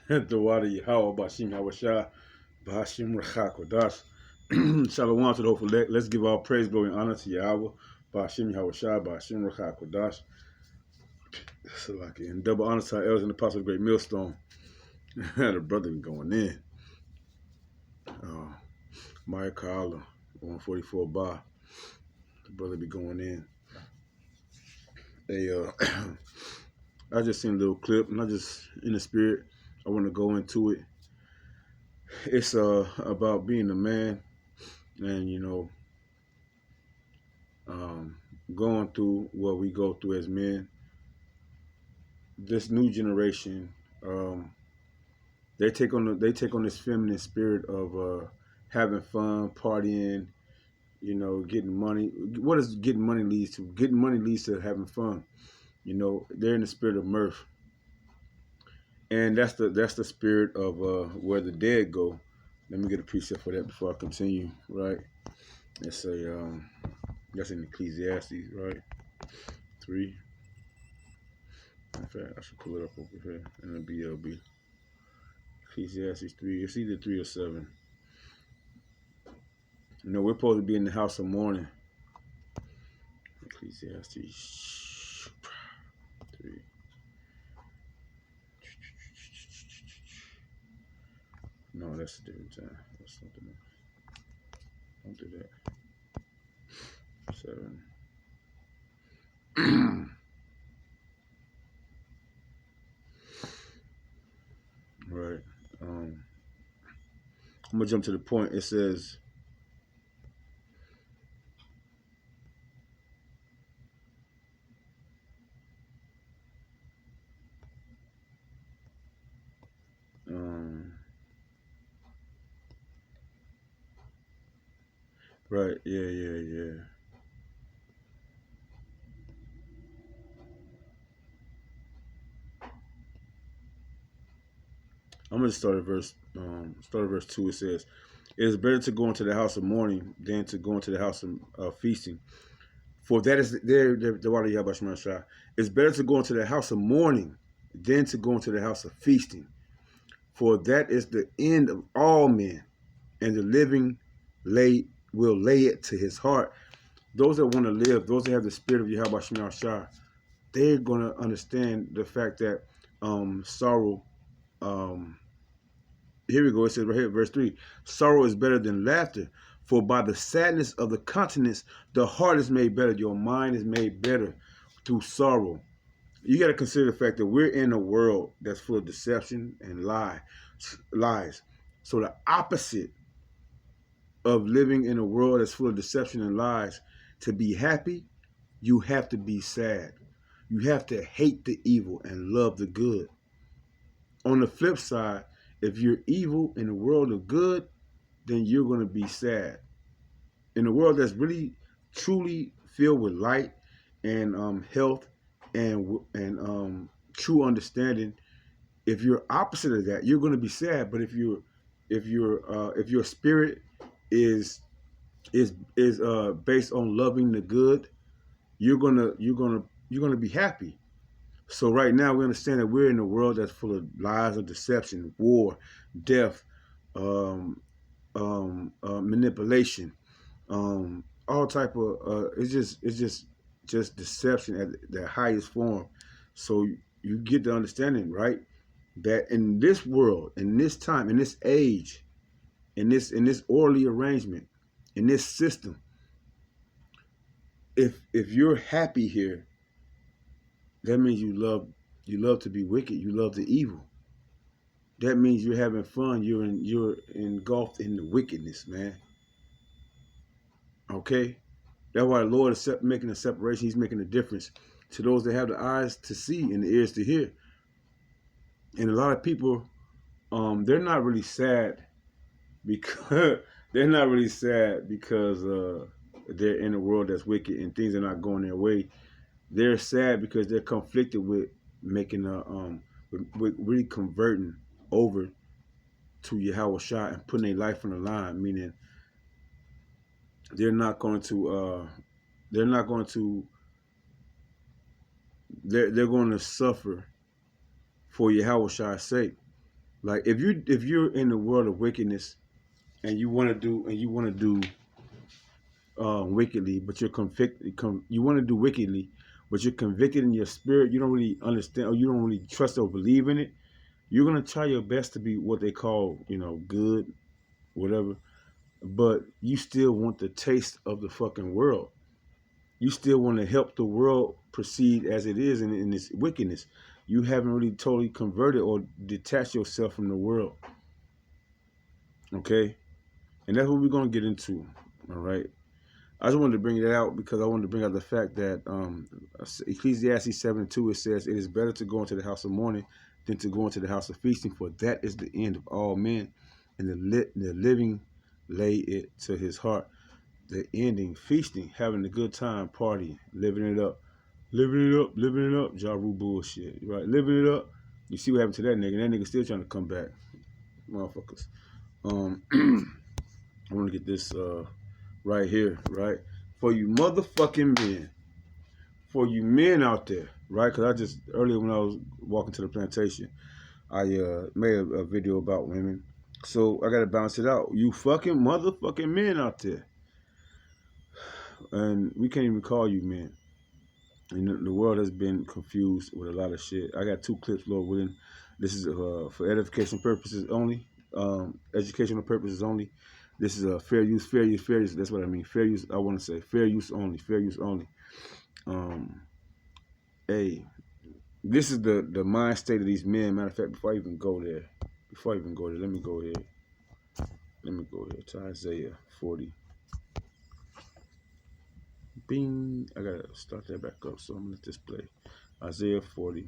The water Yahweh Bashim Hawashah Bashim Rachakodash. Shalom to the hopeful elect. Let's give all praise, glory, and honor to Yahweh Bashim Hawashah Bashim Rachakodash. And double honor to our elders and the apostle of the great millstone. The brother been going in. Maya Kala, 144 bar. The brother be going in. I just seen a little clip, and I just in the spirit. I want to go into it. It's about being a man, and going through what we go through as men. This new generation, they take on this feminine spirit of having fun, partying, getting money. What does getting money leads to? Getting money leads to having fun. They're in the spirit of mirth, and that's the spirit of where the dead go. Let me get a precept for that before I continue. Right? It's that's in Ecclesiastes, right? 3. In fact, I should pull it up over here in the BLB. Ecclesiastes 3. It's either 3 or 7. We're supposed to be in the house of mourning. Ecclesiastes 3. No, that's a different time. That's something else. Don't do that. 7. Right. I'm gonna jump to the point. It says, right. Yeah. I'm gonna start at verse 2. It says, "It is better to go into the house of mourning than to go into the house of feasting. For that is the water Yabashmashah. It's better to go into the house of mourning than to go into the house of feasting. For that is the end of all men, and the living will lay it to his heart." Those that want to live, those that have the spirit of Yahweh Shah, they're going to understand the fact that sorrow. Here we go. It says right here, verse 3: "Sorrow is better than laughter, for by the sadness of the countenance, the heart is made better." Your mind is made better through sorrow. You got to consider the fact that we're in a world that's full of deception and lies. So the opposite of living in a world that's full of deception and lies, to be happy, you have to be sad. You have to hate the evil and love the good. On the flip side, if you're evil in a world of good, then you're going to be sad. In a world that's really, truly filled with light and health and true understanding, if you're opposite of that, you're going to be sad. But if your spirit is based on loving the good, you're gonna be happy. So right now we understand that we're in a world that's full of lies of deception, war, death, manipulation, all type of it's just deception at the highest form. So you get the understanding, right, that in this world, in this time, in this age, in this orderly arrangement, in this system, if you're happy here, that means you love to be wicked. You love the evil. That means you're having fun. You're engulfed in the wickedness, man. Okay, that's why the Lord is making a separation. He's making a difference to those that have the eyes to see and the ears to hear. And a lot of people, they're not really sad because they're in a world that's wicked and things are not going their way. They're sad because they're conflicted with making with really converting over to Yahweh Shah and putting their life on the line. Meaning, they're going to suffer for Yahweh Shah's sake. Like if you're in the world of wickedness and you want to do wickedly, but you're convicted. You want to do wickedly, but you're convicted in your spirit. You don't really understand, or you don't really trust or believe in it. You're gonna try your best to be what they call, good, whatever. But you still want the taste of the fucking world. You still want to help the world proceed as it is in its wickedness. You haven't really totally converted or detached yourself from the world. Okay, and that's what we're gonna get into. All right. I just wanted to bring that out because I wanted to bring out the fact that Ecclesiastes 7:2, it says, "It is better to go into the house of mourning than to go into the house of feasting, for that is the end of all men, and the living lay it to his heart." The ending, feasting, having a good time, partying, living it up, living it up, Ja Rule bullshit, right? Living it up. You see what happened to that nigga? That nigga still trying to come back, motherfuckers. I want to get this right here, right? For you motherfucking men, for you men out there, right? Because I just, earlier when I was walking to the plantation, I made a video about women. So I got to balance it out. You fucking motherfucking men out there. And we can't even call you men. And the world has been confused with a lot of shit. I got 2 clips, Lord willing. This is for edification purposes only, educational purposes only. This is a fair use, fair use, fair use. That's what I mean. Fair use. I want to say fair use only, fair use only. Hey, this is the mind state of these men. Matter of fact, before I even go there, let me go here. Let me go here to Isaiah 40. Bing. I gotta start that back up, so I'm gonna let this play. Isaiah 40.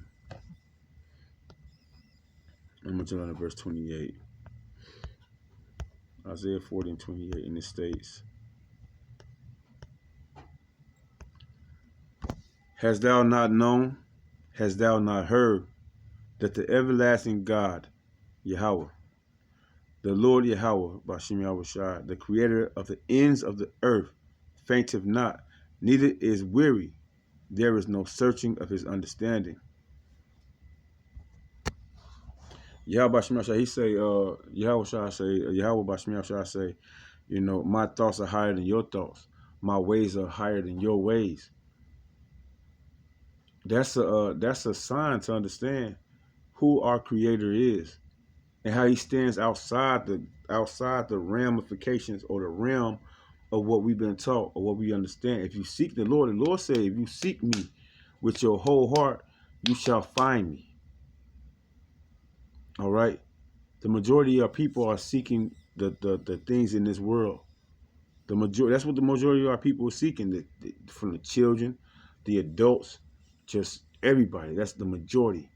I'm gonna turn on to verse 28. Isaiah 40 and 28, and it states, "Hast thou not known? Hast thou not heard that the everlasting God, Yahweh, the Lord Yahweh, Bashim Yahushua, the creator of the ends of the earth, fainteth not, neither is weary. There is no searching of his understanding." Yahweh Bashim Yahushua, he say, Yahweh Bashim Yahushua say, my thoughts are higher than your thoughts. My ways are higher than your ways. That's a sign to understand who our creator is and how he stands outside the ramifications or the realm of what we've been taught or what we understand. If you seek the Lord said, if you seek me with your whole heart, you shall find me. All right. The majority of people are seeking the things in this world. That's what the majority of our people are seeking, from the children, the adults, just everybody. That's the majority.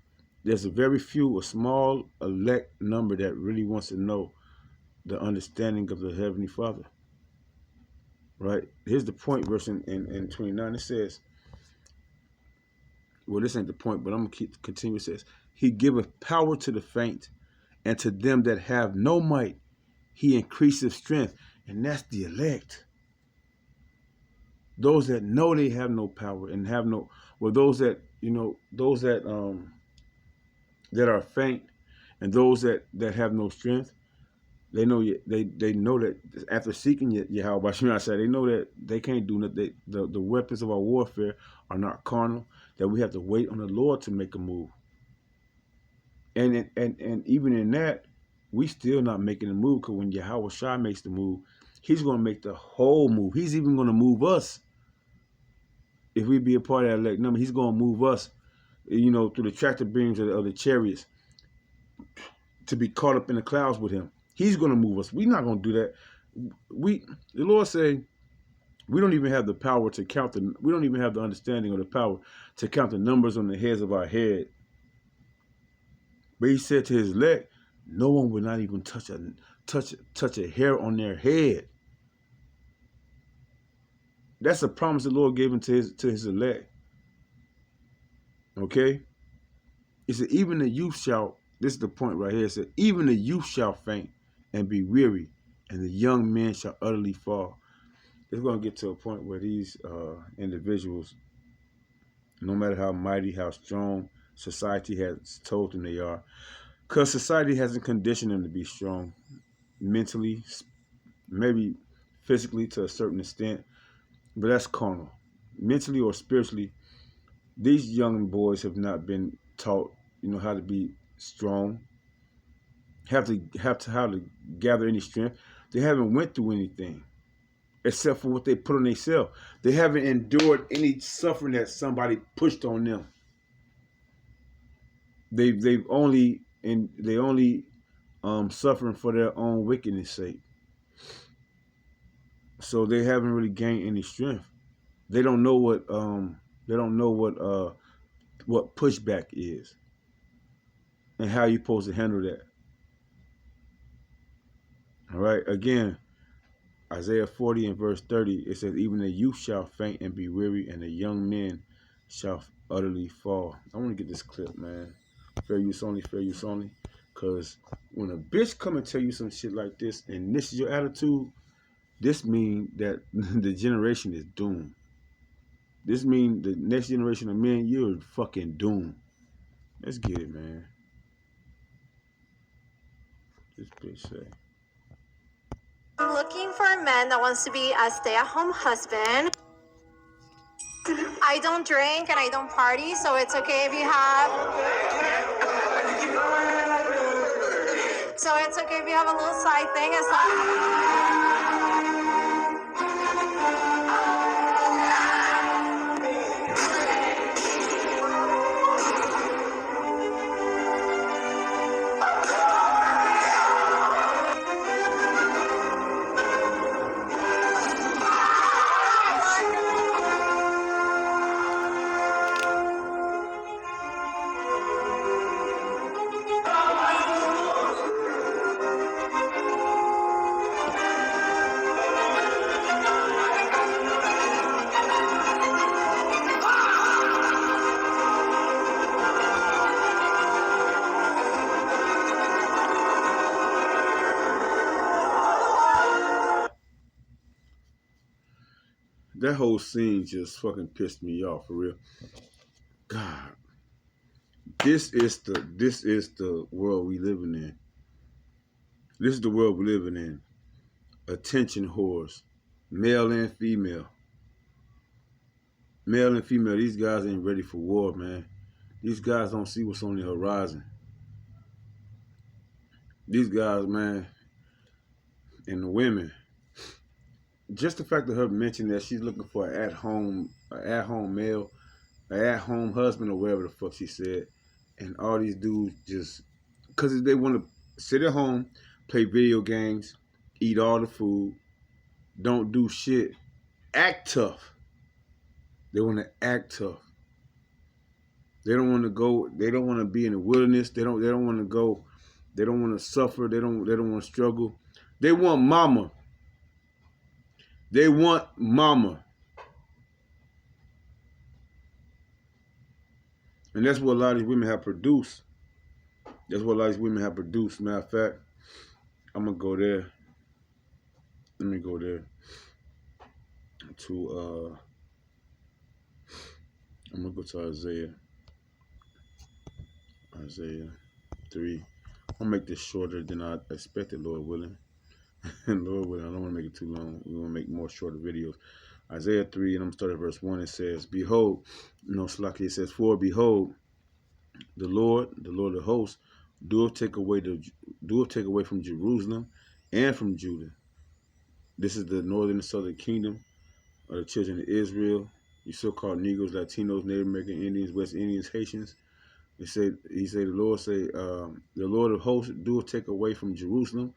There's a small elect number that really wants to know the understanding of the Heavenly Father. Right? Here's the point, verse in 29. It says, well, this ain't the point, but I'm going to continue. It says, "He giveth power to the faint, and to them that have no might, he increaseth strength." And that's the elect. Those that know they have no power and have no, well, those that that are faint, and those that have no strength, they know that after seeking Yahweh, they know that they can't do nothing. The weapons of our warfare are not carnal. That we have to wait on the Lord to make a move. And even in that, we still not making a move, because when Yahweh Shai makes the move, he's going to make the whole move. He's even going to move us. If we be a part of that elect number, he's going to move us, through the tractor beams of the chariots, to be caught up in the clouds with him. He's going to move us. We're not going to do that. The Lord say, we don't even have the power to count we don't even have the understanding or the power to count the numbers on the hairs of our head. But he said to his elect, no one will not even touch a hair on their head. That's a promise the Lord gave him to his elect. Okay? He said, even the youth shall, this is the point right here, it said, even the youth shall faint and be weary, and the young men shall utterly fall. It's going to get to a point where these individuals, no matter how mighty, how strong society has told them they are, Because society hasn't conditioned them to be strong mentally, maybe physically to a certain extent, but that's carnal. Mentally or spiritually, these young boys have not been taught, how to be strong, have to how to gather any strength. They haven't went through anything except for what they put on themselves. They haven't endured any suffering that somebody pushed on them. They've only and they only suffering for their own wickedness sake. So they haven't really gained any strength. They don't know what pushback is and how you're supposed to handle that. All right. Again, Isaiah 40 and verse 30, it says, even the youth shall faint and be weary, and the young men shall utterly fall. I want to get this clip, man. Fair use only, fair use only. Because when a bitch come and tell you some shit like this, and this is your attitude, this means that the generation is doomed. This means the next generation of men, you're fucking doomed. Let's get it, man. This bitch say. I'm looking for a man that wants to be a stay-at-home husband. I don't drink and I don't party, so it's okay if you have... So it's okay if you have a little side thing as long... That whole scene just fucking pissed me off, for real. God, this is the world we living in. This is the world we living in. Attention whores, male and female. Male and female. These guys ain't ready for war, man. These guys don't see what's on the horizon. These guys, man, and the women. Just the fact of her mentioning that she's looking for an at-home male, an at-home husband, or whatever the fuck she said, and all these dudes just, because they want to sit at home, play video games, eat all the food, don't do shit, act tough. They want to act tough. They don't want to go. They don't want to be in the wilderness. They don't want to go. They don't want to suffer. They don't want to struggle. They want mama. They want mama. And that's what a lot of these women have produced. That's what a lot of these women have produced. Matter of fact, I'm going to go there. Let me go there to, I'm going to go to Isaiah 3. I'll make this shorter than I expected, Lord willing. And Lord willing, I don't want to make it too long. We want to make more shorter videos. Isaiah 3, and I'm going to start at verse 1. It says, behold, Slaki, it says, for behold, the Lord of hosts, doeth take away from Jerusalem and from Judah. This is the northern and southern kingdom of the children of Israel. You so-called Negroes, Latinos, Native American Indians, West Indians, Haitians. He said, the Lord of hosts doeth take away from Jerusalem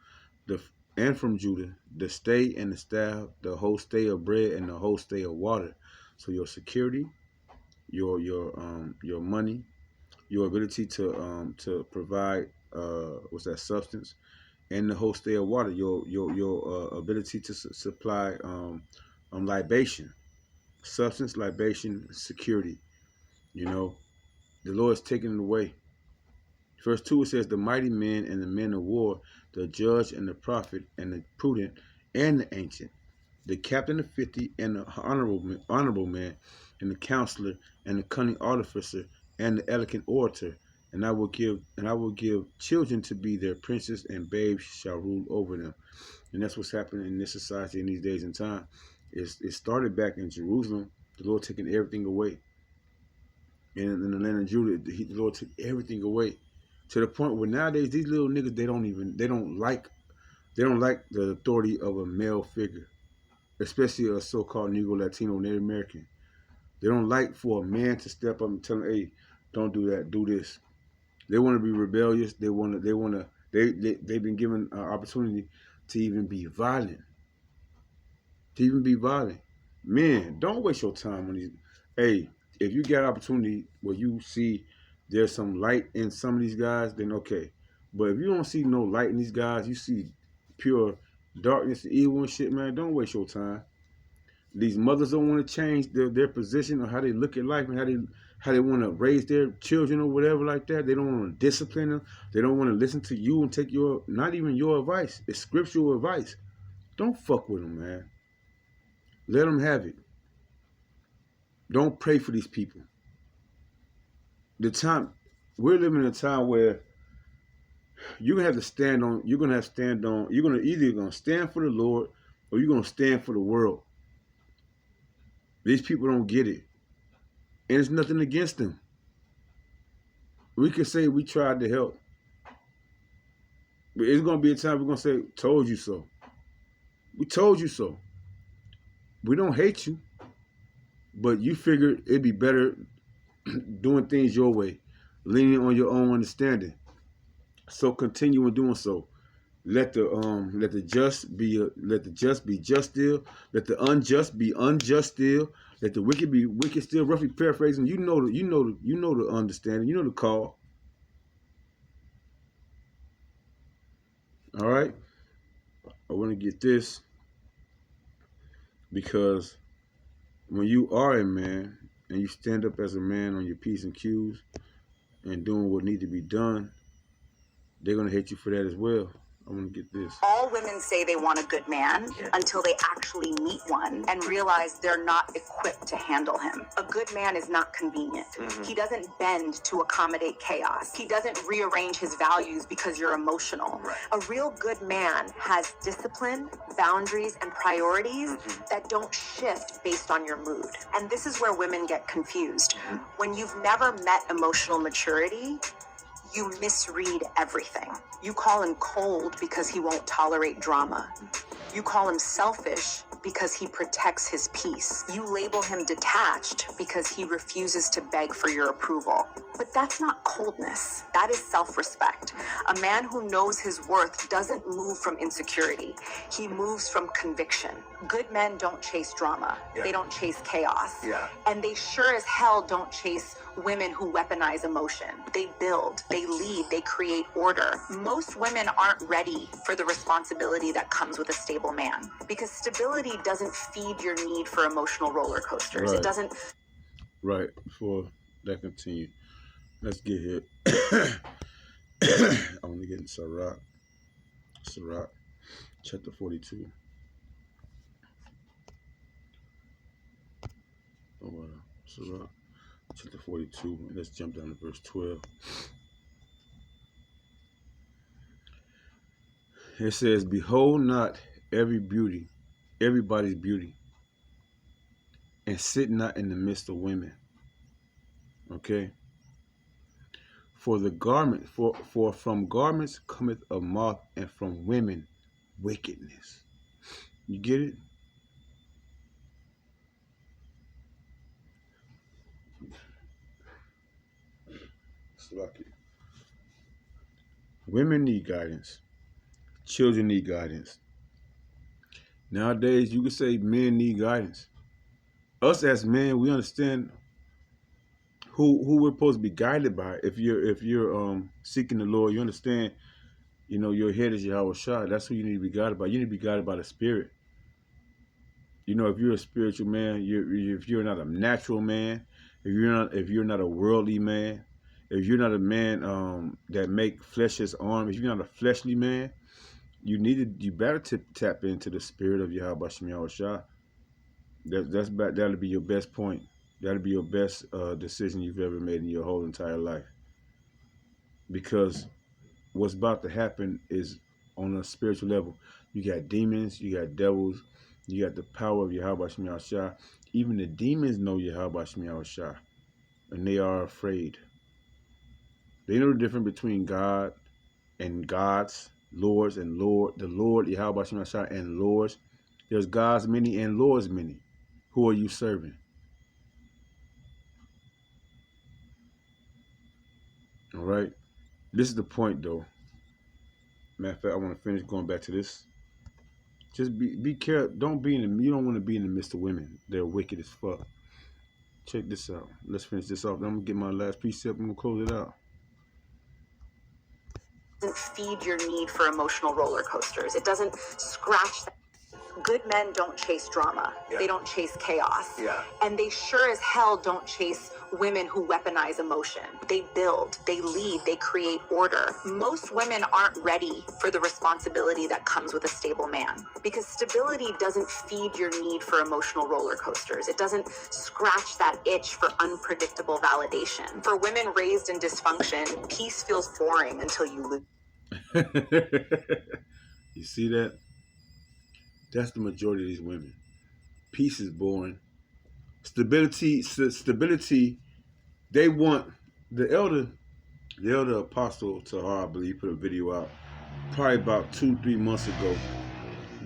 and from Judah the stay and the staff, the whole stay of bread and the whole stay of water. So your security, your money, your ability to provide substance, and the whole stay of water, your ability to supply libation, substance, libation, security. The Lord's taking it away. Verse 2, it says, the mighty men and the men of war, the judge and the prophet and the prudent and the ancient, the captain of 50 and the honorable man and the counselor and the cunning artificer and the eloquent orator and I will give children to be their princes, and babes shall rule over them. And that's what's happening in this society in these days and time. It started back in Jerusalem, the Lord taking everything away. And in the land of Judah, the Lord took everything away. To the point where nowadays these little niggas, they don't like the authority of a male figure, especially a so-called Negro, Latino, Native American. They don't like for a man to step up and tell them, hey, don't do that, do this. They want to be rebellious. They've been given an opportunity to even be violent. Men, don't waste your time on these. Hey, if you get an opportunity where you see there's some light in some of these guys, then okay. But if you don't see no light in these guys, you see pure darkness, evil and shit, man, don't waste your time. These mothers don't want to change their position or how they look at life and how they want to raise their children or whatever like that. They don't want to discipline them. They don't want to listen to you and take not even your advice. It's scriptural advice. Don't fuck with them, man. Let them have it. Don't pray for these people. We're living in a time where you're gonna have to stand on. You're gonna either gonna stand for the Lord or you're gonna stand for the world. These people don't get it, and it's nothing against them. We can say we tried to help, but it's gonna be a time we're gonna say, "Told you so." We told you so. We don't hate you, but you figured it'd be better doing things your way, leaning on your own understanding. So continue in doing so. Let the just be just still. Let the unjust be unjust still. Let the wicked be wicked still. Roughly paraphrasing, you know the understanding. You know the call. All right. I want to get this because when you are a man and you stand up as a man on your P's and Q's and doing what needs to be done, they're gonna hate you for that as well. I want to get this. All women say they want a good man until they actually meet one and realize they're not equipped to handle him. A good man is not convenient. He doesn't bend to accommodate chaos. He doesn't rearrange his values because you're emotional. A real good man has discipline, boundaries, and priorities that don't shift based on your mood. And this is where women get confused. When you've never met emotional maturity, you misread everything. You call him cold because he won't tolerate drama. You call him selfish because he protects his peace. You label him detached because he refuses to beg for your approval. But that's not coldness. That is self-respect. A man who knows his worth doesn't move from insecurity. He moves from conviction. Good men don't chase drama. They don't chase chaos. And they sure as hell don't chase women who weaponize emotion. They build, they lead, they create order. Most women aren't ready for the responsibility that comes with a stable man because stability doesn't feed your need for emotional roller coasters. It doesn't. Right. Before that continue, let's get here. I want to get in Sirach, chapter 42. Sirach, chapter 42. Let's jump down to verse 12. It says, "Behold not everybody's beauty, and sit not in the midst of women." Okay. For from garments cometh a moth, and from women wickedness. You get it? Women need guidance. Children need guidance. Nowadays, you could say men need guidance. Us as men, we understand who we're supposed to be guided by. If you're seeking the Lord, you understand. You know your head is Yahweh Shai. That's who you need to be guided by. You need to be guided by the Spirit. You know, if you're a spiritual man, if you're not a natural man, if you're not a worldly man, if you're not a man that make flesh his arm, if you're not a fleshly man, you better tap into the Spirit of Yahweh Bashem Yahweh Shai. That'll be your best point. That'll be your best decision you've ever made in your whole entire life. because what's about to happen is on a spiritual level. You got demons, you got devils, you got the power of Yahweh Shemi Shah. Even the demons know Yahweh Shemi Shah, and they are afraid. They know the difference between God and gods, lords and Lord, the Lord Yahweh Shemi Shah and lords. There's gods many and lords many. Who are you serving? All right. This is the point, though. Matter of fact, I want to finish going back to this. Just be careful. Don't be in the. You don't want to be in the midst of women. They're wicked as fuck. Check this out. Let's finish this off. Then I'm gonna get my last precept. I'm gonna close it out. Doesn't feed your need for emotional roller coasters. It doesn't scratch that. Good men don't chase drama. Yeah. They don't chase chaos. Yeah. And they sure as hell don't chase women who weaponize emotion. They build, they lead, they create order. Most women aren't ready for the responsibility that comes with a stable man, because stability doesn't feed your need for emotional roller coasters. It doesn't scratch that itch for unpredictable validation. For women raised in dysfunction, peace feels boring until you lose. You see that? That's the majority of these women. Peace is boring. Stability. They want the elder apostle Tahar, I believe, put a video out probably about 2-3 months ago.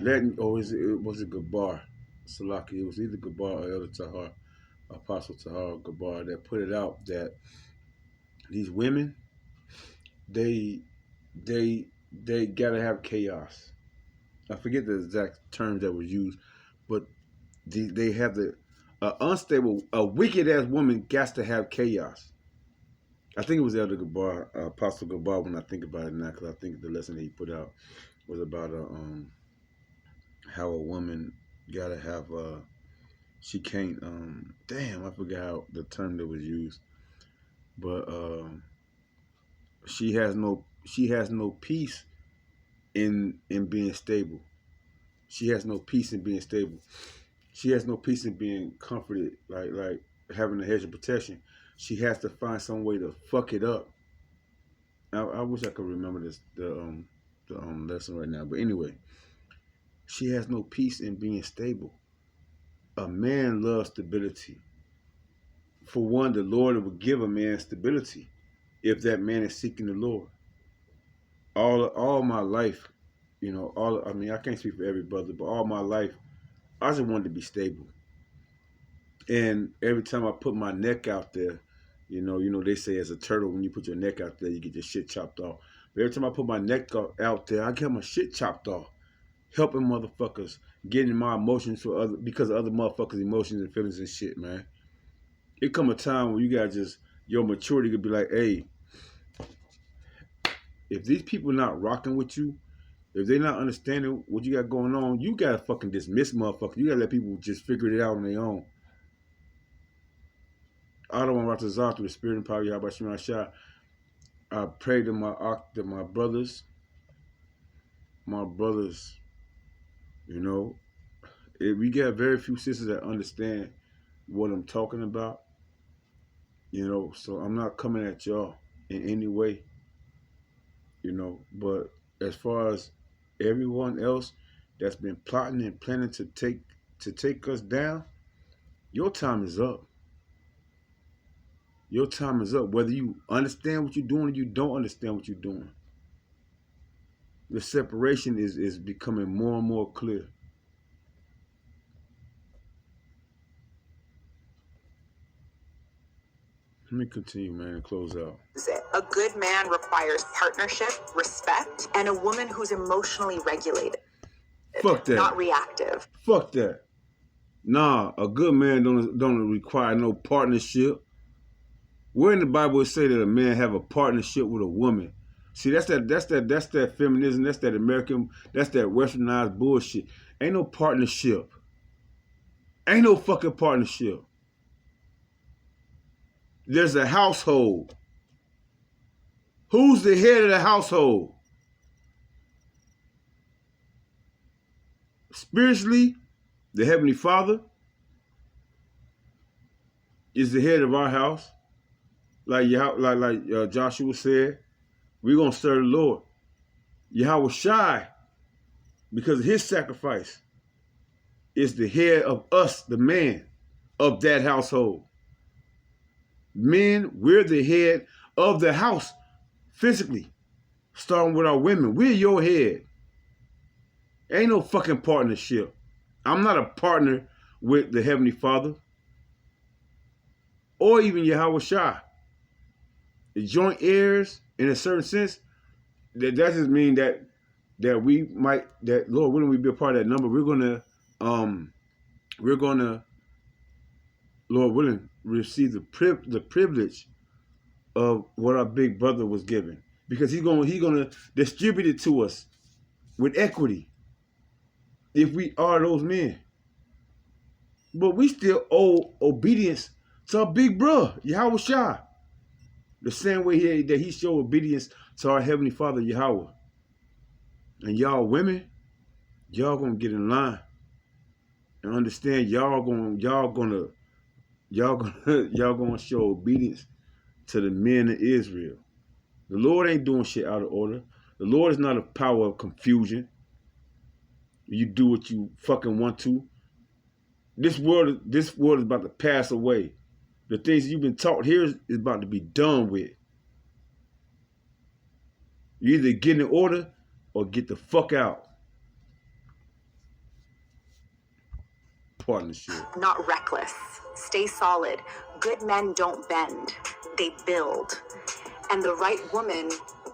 Was it Gabar Salaki? It was either Gabar or Elder Tahar, Apostle Tahar Gabar, that put it out that these women, they gotta have chaos. I forget the exact terms that was used, but they have the a wicked ass woman got to have chaos. I think it was Elder Gabar, Apostle Gabar, when I think about it now, because I think the lesson that he put out was about how a woman gotta have she can't damn, I forgot how the term that was used, but she has no peace in being stable. She has no peace in being stable. She has no peace in being comforted, like having a hedge of protection. She has to find some way to fuck it up. I wish I could remember the lesson right now, but anyway, she has no peace in being stable. A man loves stability. For one, the Lord will give a man stability if that man is seeking the Lord. All my life, you know, I can't speak for every brother, but all my life, I just wanted to be stable. And every time I put my neck out there, you know, they say as a turtle, when you put your neck out there, you get your shit chopped off. But every time I put my neck out there, I get my shit chopped off. Helping motherfuckers, getting my emotions because of other motherfuckers' emotions and feelings and shit, man. It come a time when you gotta just, your maturity could be like, hey, if these people not rocking with you, if they not understanding what you got going on, you gotta fucking dismiss motherfuckers. You gotta let people just figure it out on their own. I don't want to through the spirit and power of Yahweh Shema Shah. I pray to my brothers, you know, we got very few sisters that understand what I'm talking about, you know, so I'm not coming at y'all in any way, you know, but as far as everyone else that's been plotting and planning to take us down, your time is up. Your time is up. Whether you understand what you're doing or you don't understand what you're doing, the separation is becoming more and more clear. Let me continue, man, and close out. A good man requires partnership, respect, and a woman who's emotionally regulated. Fuck that. Not reactive. Fuck that. Nah, a good man don't require no partnership. Where in the Bible it say that a man have a partnership with a woman? See, that's that feminism, that's that American, that's that westernized bullshit. Ain't no partnership. Ain't no fucking partnership. There's a household. Who's the head of the household? Spiritually, the Heavenly Father is the head of our house. Like Joshua said, We're going to serve the Lord. Yahweh Shai, because of his sacrifice, is the head of us, the man of that household. Men, we're the head of the house physically, starting with our women. We're your head. Ain't no fucking partnership. I'm not a partner with the Heavenly Father or even Yahweh Shai. The joint heirs, in a certain sense, that doesn't mean that we might, that Lord willing, we be a part of that number. We're gonna Lord willing receive the privilege of what our big brother was given, because he's gonna distribute it to us with equity if we are those men. But we still owe obedience to our big brother Yahweh Shai, the same way that he showed obedience to our Heavenly Father Yahweh. And y'all women, y'all gonna get in line and understand y'all gonna show obedience to the men of Israel. The Lord ain't doing shit out of order. The Lord is not a power of confusion. You do what you fucking want to. This world is about to pass away. The things you've been taught here is about to be done with. You either get in order or get the fuck out. Partnership. Not reckless. Stay solid. Good men don't bend, they build. And the right woman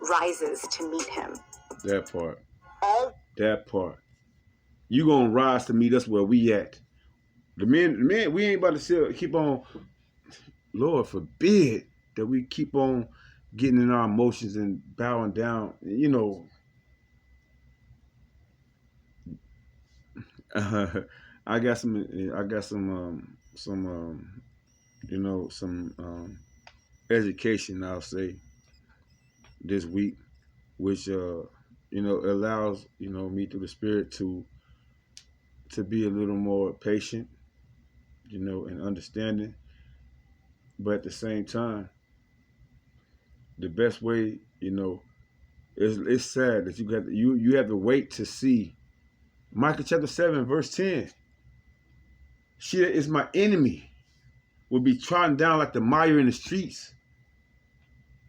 rises to meet him. That part. That part. You gonna rise to meet us where we at. The men, we ain't about to keep on, Lord forbid that we keep on getting in our emotions and bowing down. You know, I got some education, I'll say, this week, which allows me through the Spirit to be a little more patient, and understanding. But at the same time, the best way, it's sad that you have to wait to see. Micah chapter 7, verse 10. She that is my enemy will be trodden down like the mire in the streets.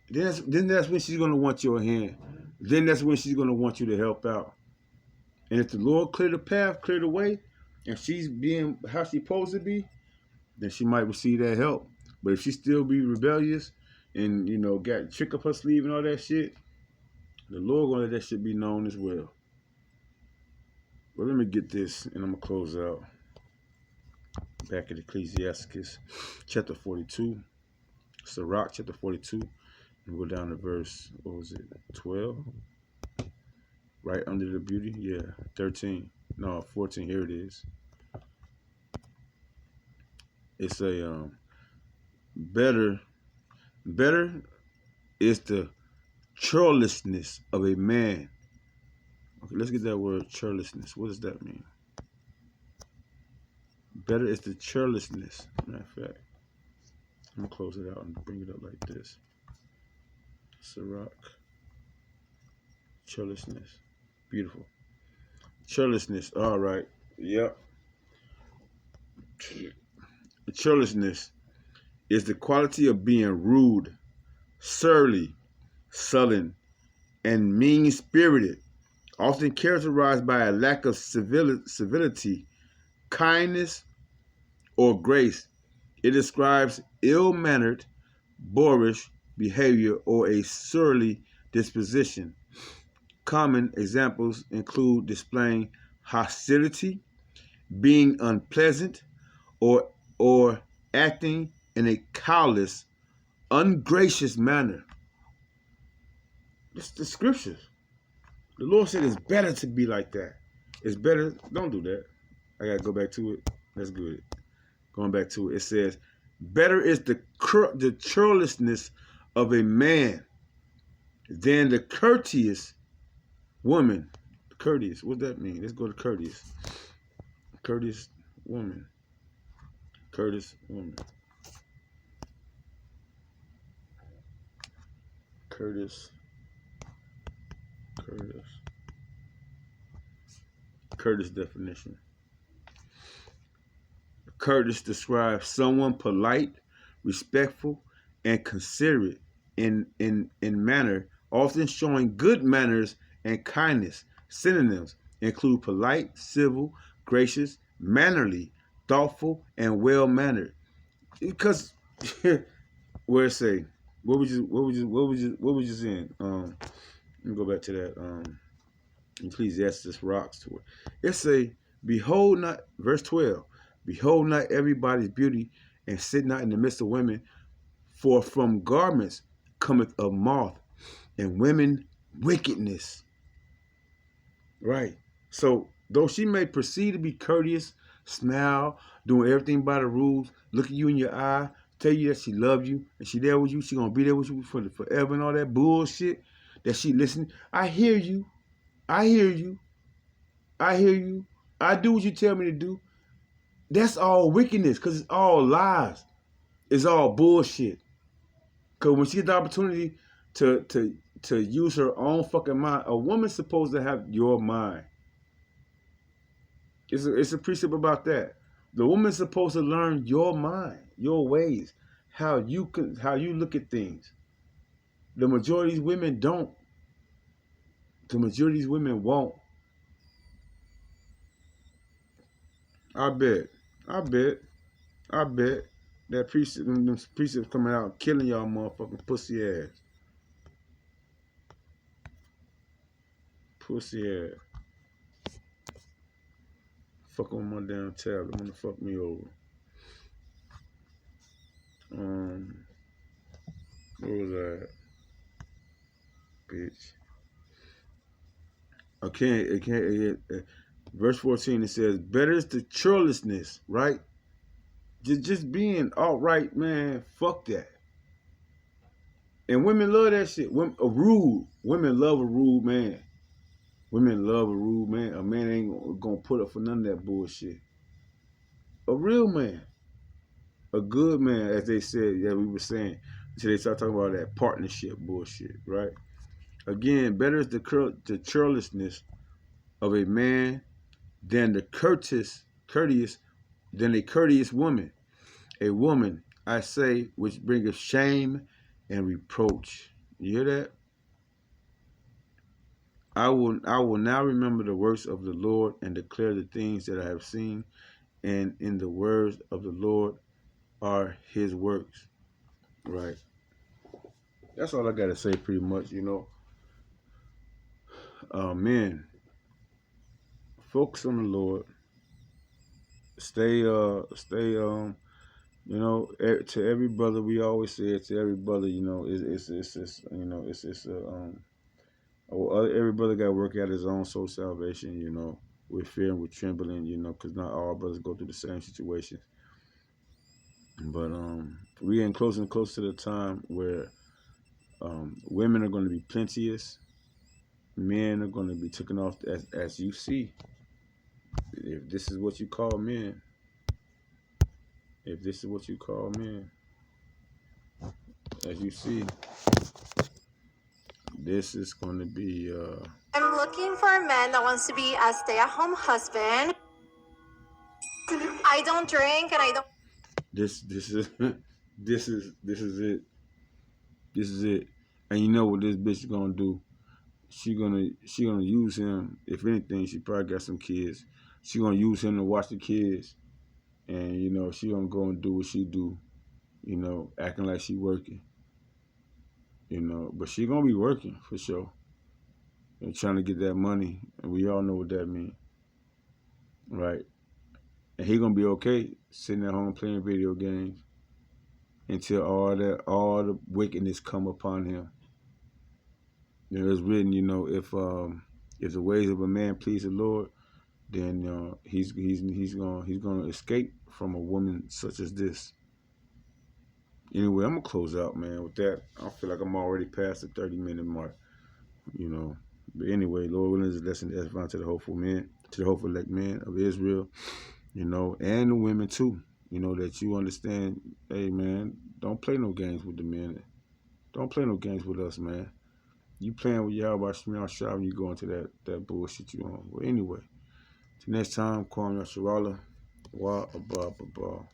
Then that's when she's going to want your hand. Then that's when she's going to want you to help out. And if the Lord clear the path, clear the way, and she's being how she's supposed to be, then she might receive that help. But if she still be rebellious and, got a trick up her sleeve and all that shit, the Lord going to let that shit be known as well. But let me get this, and I'm going to close out. Back at Ecclesiasticus chapter 42. Sirach chapter 42. And go down to verse, 12? Right under the beauty? Yeah, 13. No, 14. Here it is. It's a better is the churlishness of a man. Okay, let's get that word churlishness. What does that mean? Better is the churlishness. Matter of fact, I'm gonna close it out and bring it up like this. Sirach. Churlishness. Beautiful. Churlishness. All right. Yep. Churlishness is the quality of being rude, surly, sullen, and mean-spirited, often characterized by a lack of civility, kindness, or grace. It describes ill-mannered, boorish behavior or a surly disposition. Common examples include displaying hostility, being unpleasant, or acting in a callous, ungracious manner. It's the scriptures. The Lord said it's better to be like that. It's better. Don't do that. I got to go back to it. That's good. Going back to it. It says, better is the churlishness of a man than the courteous woman. Courteous. What does that mean? Let's go to courteous. Courteous woman. Courteous woman. Courteous Curtis definition. Curtis describes someone polite, respectful, and considerate in manner, often showing good manners and kindness. Synonyms include polite, civil, gracious, mannerly, thoughtful, and well mannered. Because where it say, what was you saying? Let me go back to that. Ecclesiastes rocks to it. It say, behold not, verse 12, behold not everybody's beauty, and sit not in the midst of women, for from garments cometh a moth, and women wickedness. Right. So though she may proceed to be courteous, smile, doing everything by the rules, look at you in your eye, tell you that she loves you, and she there with you, she gonna be there with you for forever and all that bullshit, that she listen. I hear you. I hear you. I hear you. I do what you tell me to do. That's all wickedness, because it's all lies. It's all bullshit. Because when she gets the opportunity to use her own fucking mind, a woman's supposed to have your mind. It's a precept about that. The woman's supposed to learn your mind, your ways, how you look at things. The majority of these women don't. The majority of these women won't. I bet that precepts coming out killing y'all motherfucking pussy ass. Pussy ass. Fuck on my damn tablet. Wanna fuck me over. What was that? Bitch. Verse 14, it says, better is the churlishness, right? Just being outright, man, fuck that. And women love that shit. Women love a rude man. Women love a rude man. A man ain't gonna put up for none of that bullshit. A real man. A good man, as they said, yeah, we were saying, until they start talking about that partnership bullshit, right? Again, better is the churlishness of a man than a courteous woman. A woman, I say, which bringeth shame and reproach. You hear that? I will now remember the works of the Lord and declare the things that I have seen, and in the words of the Lord are his works. Right. That's all I gotta say pretty much, you know. Men, focus on the Lord. Stay, you know, to every brother, we always say it to every brother, you know, every brother got to work out his own soul salvation, you know, with fear and with trembling, you know, because not all brothers go through the same situations. But we getting closer and closer to the time where women are going to be plenteous, men are going to be taken off as you see. If this is what you call men, as you see, this is going to be. I'm looking for a man that wants to be a stay-at-home husband. I don't drink and I don't. This is it. And you know what this bitch is gonna do? She gonna use him. If anything, she probably got some kids. She gonna use him to watch the kids, and you know she gonna go and do what she do. You know, acting like she working. You know, but she gonna be working for sure. And trying to get that money, and we all know what that means, right? And he gonna be okay sitting at home playing video games until all the wickedness come upon him. You know, it's written, you know, if the ways of a man please the Lord, then he's gonna escape from a woman such as this. Anyway, I'm gonna close out, man. With that, I feel like I'm already past the 30-minute mark. You know, but anyway, Lord willing, is a lesson that's found to the hopeful men, to the hopeful elect men of Israel. You know, and the women too. You know, that you understand. Hey, man, don't play no games with the men. Don't play no games with us, man. You playing with Yahweh Shemel Shah when you go into that bullshit you on. But anyway, till next time, Kwame Yasharala, Wa Abba Abba.